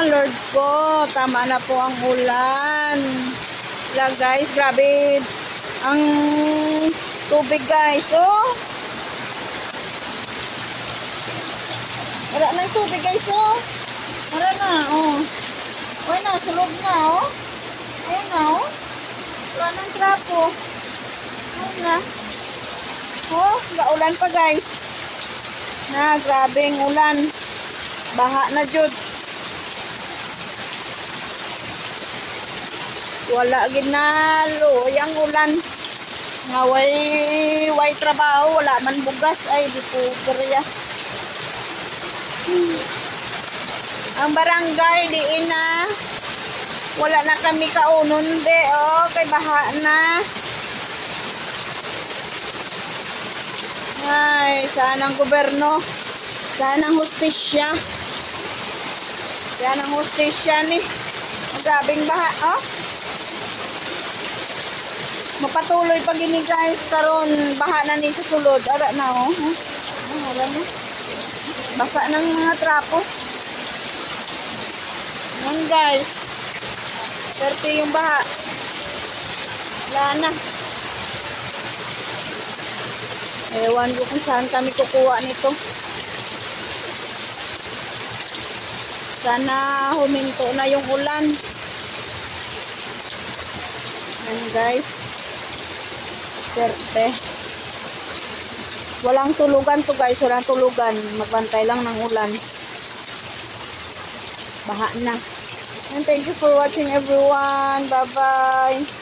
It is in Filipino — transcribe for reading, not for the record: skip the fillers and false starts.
Lord ko, tama na po ang ulan. Wala guys, grabe ang tubig guys. Oh. Wala na yung tubig guys. Oh. Wala na. Oh. Wala na, sulog na. Oh. Ayun na. Oh. Wala nang trapo. Ayun na. Oh, gaulan pa guys. Na, grabe ang ulan. Baha na jud. Wala ginalo yang ulan. Nga way trabaho, wala man bugas ay di po perya. Ang barangay di ina. Wala na kami kaunon de oh, kay baha na. Ay, saan ang gobyerno? Saan ang hustisya? Saan ang hustisya ni? Grabing baha, oh. Mapatuloy pag ini guys, karon baha na ni sa sulod. Ara na, oh. Ara na. Basa ng mga trapo. Yan guys. Swerte yung baha. Wala na. Ewan ko kung saan kami kukuha nito. Sana huminto na yung ulan. Ayan guys. Swerte. Walang tulugan to guys. Walang tulugan. Magbantay lang ng ulan. Baha na. And thank you for watching everyone. Bye bye.